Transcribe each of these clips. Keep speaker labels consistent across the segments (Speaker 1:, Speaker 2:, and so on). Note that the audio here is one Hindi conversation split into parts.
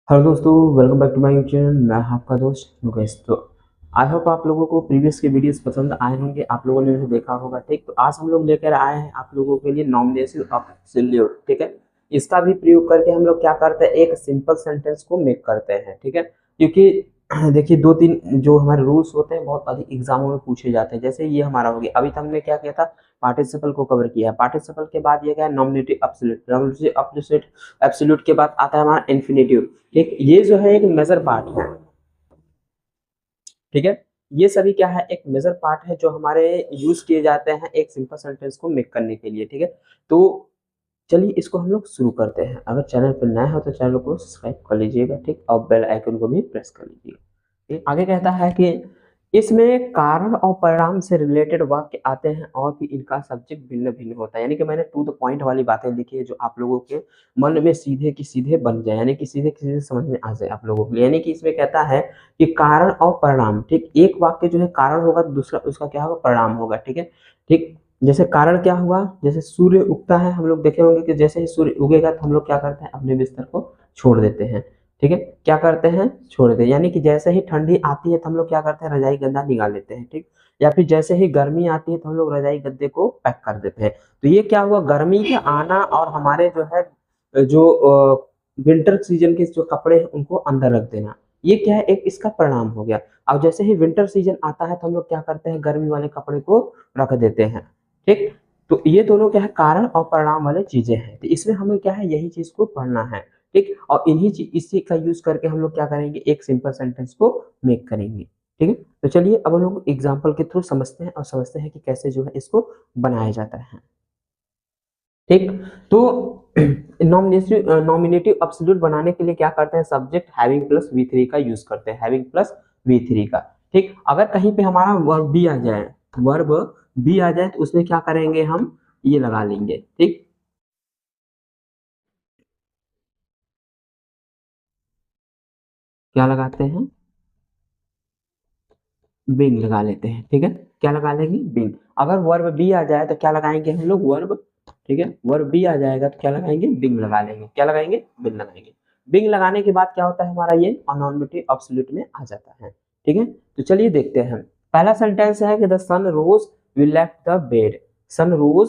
Speaker 1: हेलो दोस्तों, welcome back to my YouTube channel. मैं आपका दोस्त मुकेश। तो आई होप आप लोगों को प्रीवियस के वीडियोस पसंद आए होंगे, आप लोगों ने उसे देखा होगा। ठीक, तो आज हम लोग लेकर आए हैं आप लोगों के लिए नॉमिनेशन ऑफ एब्सोल्यूट। ठीक है, इसका भी प्रयोग करके हम लोग क्या करते हैं, एक सिंपल सेंटेंस को मेक करते हैं। ठीक है, क्योंकि देखिए दो तीन जो हमारे रूल्स होते हैं बहुत अधिक एग्जामों में पूछे जाते हैं। जैसे ये हमारा हो गया, अभी तक हमने क्या किया था, पार्टिसिपल को कवर किया है। पार्टिसिपल के बाद ये क्या है, nominative absolute. Nominative absolute absolute के बाद आता है हमारा इन्फिनेटिव। ठीक, ये जो है एक मेजर पार्ट है। ठीक है, ये सभी क्या है, एक मेजर पार्ट है जो हमारे यूज किए जाते हैं एक सिंपल सेंटेंस को मेक करने के लिए। ठीक है, तो चलिए इसको हम लोग शुरू करते हैं। अगर चैनल पर नया हो तो चैनल को सब्सक्राइब कर लीजिएगा। ठीक, और बेल आइकन को भी प्रेस कर लीजिएगा। ठीक, आगे कहता है कि इसमें कारण और परिणाम से रिलेटेड वाक्य आते हैं और भी इनका सब्जेक्ट भिन्न भिन्न होता है। यानी कि मैंने टू द पॉइंट वाली बातें लिखी है जो आप लोगों के मन में सीधे की सीधे बन जाए, यानी कि सीधे की सीधे समझ में आ जाए आप लोगों के लिए। यानी कि इसमें कहता है कि कारण और परिणाम। ठीक, एक वाक्य जो है कारण होगा तो दूसरा उसका क्या होगा, परिणाम होगा। ठीक है, ठीक, जैसे कारण क्या हुआ, जैसे सूर्य उगता है, हम लोग देखे होंगे कि जैसे ही सूर्य उगेगा तो हम लोग क्या करते हैं, अपने बिस्तर को छोड़ देते हैं। ठीक है, क्या करते हैं, छोड़ देते हैं। यानी कि जैसे ही ठंडी आती है तो हम लोग क्या करते हैं, रजाई गद्दा निकाल लेते हैं। ठीक, या फिर जैसे ही गर्मी आती है तो हम लोग रजाई गद्दे को पैक कर देते हैं। तो ये क्या हुआ, गर्मी के आना और हमारे जो है जो विंटर सीजन के जो कपड़े हैं उनको अंदर रख देना, ये क्या है, एक इसका परिणाम हो गया। अब जैसे ही विंटर सीजन आता है तो हम लोग क्या करते हैं, गर्मी वाले कपड़े को रख देते हैं। ठीक, तो ये दोनों क्या है, कारण और परिणाम वाले चीजें हैं। तो इसमें हमें क्या है, यही चीज को पढ़ना है। ठीक, और इसी का यूज करके हम लोग क्या करेंगे, एक सिंपल सेंटेंस को मेक करेंगे। ठीक है, तो चलिए अब हम लोग एग्जाम्पल के थ्रू समझते हैं और समझते हैं कि कैसे जो है इसको बनाया जाता है। ठीक, तो नॉमिनेटिव एब्सोल्यूट बनाने के लिए क्या करते हैं, subject having plus we three का यूज करते हैं, हैविंग प्लस वी थ्री का। ठीक, अगर कहीं पे हमारा वर्ब बी आ जाए, वर्ब बी आ जाए तो उसमें क्या करेंगे, हम ये लगा लेंगे। ठीक, क्या लगाते हैं, बिंग लगा लेते हैं। ठीक है, क्या लगा लेंगे, बिंग। अगर वर्ब बी आ जाए तो क्या लगाएंगे हम लोग, वर्ब। ठीक है, वर्ब बी आ जाएगा तो क्या लगाएंगे, बिंग लगा लेंगे। क्या लगाएंगे, बिंग लगाएंगे। बिंग लगाने के बाद क्या होता है, हमारा ये नॉमिनेटिव एब्सोल्यूट में आ जाता है। ठीक है, तो चलिए देखते हैं। पहला सेंटेंस है कि the sun rose will left the bed. Sun rose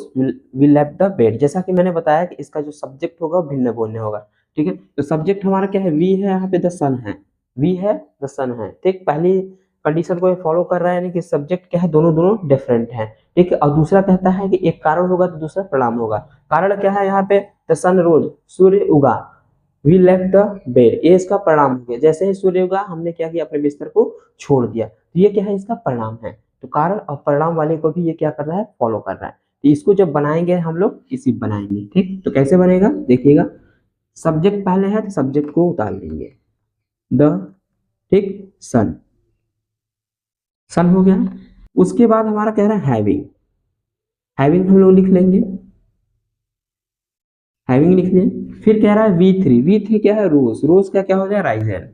Speaker 1: will left the bed. जैसा कि मैंने बताया कि इसका जो सब्जेक्ट होगा भिन्न बोलने होगा। ठीक है, तो सब्जेक्ट हमारा क्या है, वी है, यहाँ पे द सन है, वी है, द सन है। ठीक, पहली कंडीशन को फॉलो कर रहा है, यानी कि सब्जेक्ट क्या है, दोनों दोनों डिफरेंट हैं। ठीक है, और दूसरा कहता है कि एक कारण होगा तो दूसरा परिणाम होगा। कारण क्या है, यहाँ पे द सन रोज, सूर्य उगा, वी लेफ्ट द बेड, ये इसका परिणाम हो गया। जैसे ही सूर्य उगा हमने क्या किया, अपने बिस्तर को छोड़ दिया, तो ये क्या है, इसका परिणाम है। तो कारण और परिणाम वाले को भी ये क्या कर रहा है, फॉलो कर रहा है। तो इसको जब बनाएंगे हम लोग इसी बनाएंगे। ठीक, तो कैसे बनेगा देखिएगा, सब्जेक्ट पहले है तो सब्जेक्ट को उतार लेंगे, द, ठीक, सन, सन हो गया। उसके बाद हमारा कह रहा है हैविंग, हैविंग हम लोग लिख लेंगे, हैविंग लिख लें। फिर कह रहा है वी थ्री, वी थ्री क्या है, रोज, रोज का क्या हो गया, राइजन।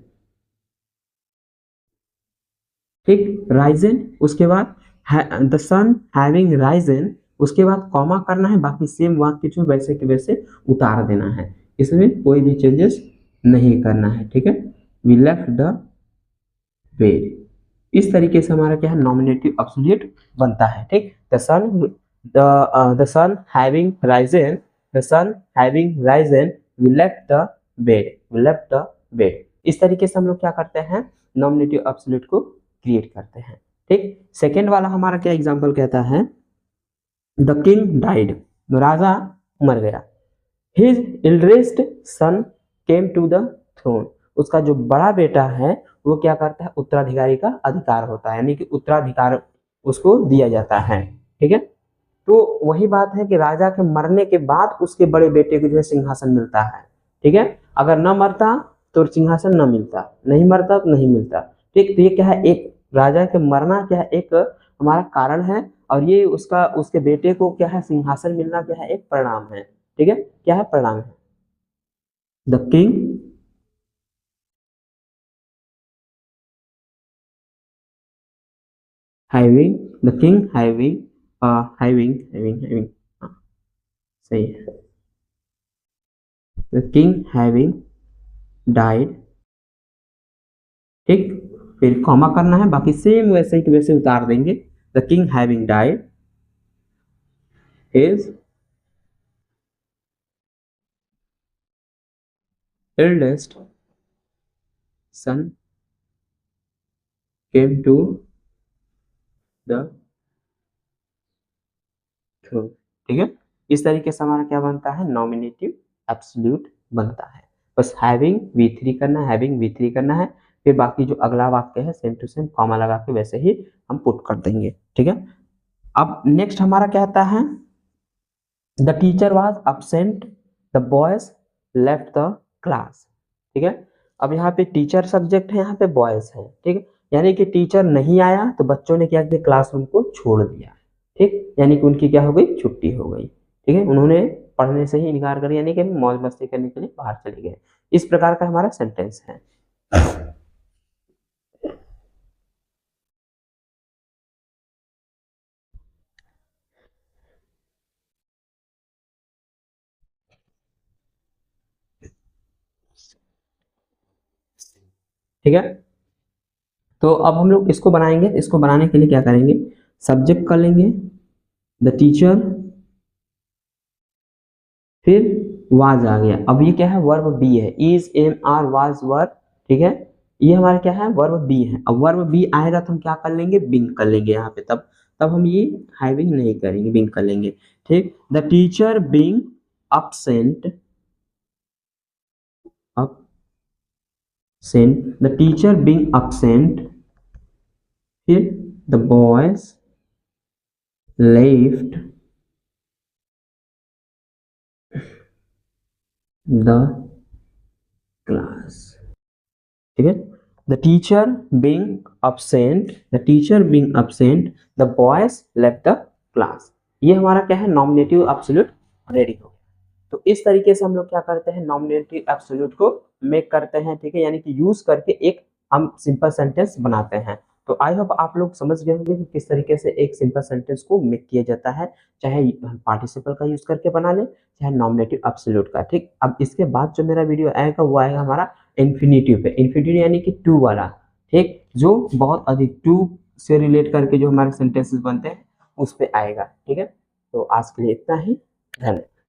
Speaker 1: ठीक, राइजन। उसके बाद द सन हैविंग राइजन, उसके बाद कॉमा करना है, बाकी सेम वाक्य जो वैसे के वैसे उतार देना है, इसमें कोई भी चेंजेस नहीं करना है। ठीक है, वी लेफ्ट द बेड। इस तरीके से हमारा क्या है, नॉमिनेटिव एब्सोल्यूट बनता है। ठीक, the sun having risen, the sun having risen we left the bed, we left the bed. इस तरीके से हम लोग क्या करते हैं, नॉमिनेटिव एब्सोल्यूट को क्रिएट करते हैं। ठीक, सेकेंड वाला हमारा क्या एग्जांपल कहता है, द किंग डाइड, राजा मर गया, his eldest son came to the throne, उसका जो बड़ा बेटा है वो क्या करता है, उत्तराधिकारी का अधिकार होता है, यानी कि उत्तराधिकार उसको दिया जाता है। ठीक है, तो वही बात है कि राजा के मरने के बाद उसके बड़े बेटे को जो है सिंहासन मिलता है। ठीक है, अगर न मरता तो सिंहासन न मिलता, नहीं मरता तो नहीं मिलता। ठीक, तो ये क्या है, एक राजा के मरना क्या है, एक हमारा कारण है, और ये उसका उसके बेटे को क्या है, सिंहासन मिलना क्या है, एक परिणाम है। ठीक है, क्या है, परिणाम है। The king having, the king having, having having having, हाँ सही है, द किंग हैविंग डाइड, ठीक, फिर कॉमा करना है, बाकी सेम वैसे ही वैसे उतार देंगे। The king having died his eldest son came to the throne। ठीक है, इस तरीके से हमारा क्या बनता है, नॉमिनेटिव एब्सोल्यूट बनता है। बस हैविंग V3 करना है, हैविंग V3 करना है, फिर बाकी जो अगला वाक्य है सेम टू सेम कॉमा लगा के वैसे ही हम पुट कर देंगे। ठीक है, अब नेक्स्ट हमारा क्या आता है, the teacher was absent, the boys left the class. ठीक है, अब यहाँ पे टीचर सब्जेक्ट है, यहाँ पे बॉयज है। ठीक है, यानी कि टीचर नहीं आया तो बच्चों ने क्या किया, क्लासरूम को छोड़ दिया। ठीक, यानी कि उनकी क्या हो गई, छुट्टी हो गई। ठीक है, उन्होंने पढ़ने से ही इनकार कर, यानी कि मौज मस्ती करने के लिए बाहर चले गए। इस प्रकार का हमारा सेंटेंस है। ठीक है, तो अब हम लोग इसको बनाएंगे। इसको बनाने के लिए क्या करेंगे, सब्जेक्ट कर लेंगे द टीचर, फिर वाज आ गया। अब ये क्या है, वर्ब बी है, is am are was verb. ठीक है, ये हमारा क्या है, वर्ब बी है। अब वर्ब बी आएगा तो हम क्या कर लेंगे, बिंग कर लेंगे यहाँ पे। तब तब हम ये हैविंग नहीं करेंगे, बिंग कर लेंगे। ठीक, the teacher being absent, the teacher being absent, फिर the boys left the class. ठीक है, the teacher being absent, the teacher being absent, the boys left the class. ये हमारा क्या है, नॉमिनेटिव एब्सोल्यूट रेडी हो गया। तो इस तरीके से हम लोग क्या करते हैं, नॉमिनेटिव एब्सोल्यूट को मेक करते हैं। ठीक है, यानी कि यूज करके एक हम सिंपल सेंटेंस बनाते हैं। तो आई होप आप लोग समझ गए होंगे कि किस तरीके से एक सिंपल सेंटेंस को मेक किया जाता है, चाहे पार्टिसिपल का यूज करके बना ले, चाहे नॉमिनेटिव एब्सोल्यूट का। ठीक, अब इसके बाद जो मेरा वीडियो आएगा वो आएगा हमारा इन्फिनिटिव पे, इन्फिनिटिव यानी कि टू वाला। ठीक, जो बहुत अधिक टू से रिलेट करके जो हमारे सेंटेंसेस बनते हैं उस पे आएगा। ठीक है, तो आज के लिए इतना ही, धन्यवाद।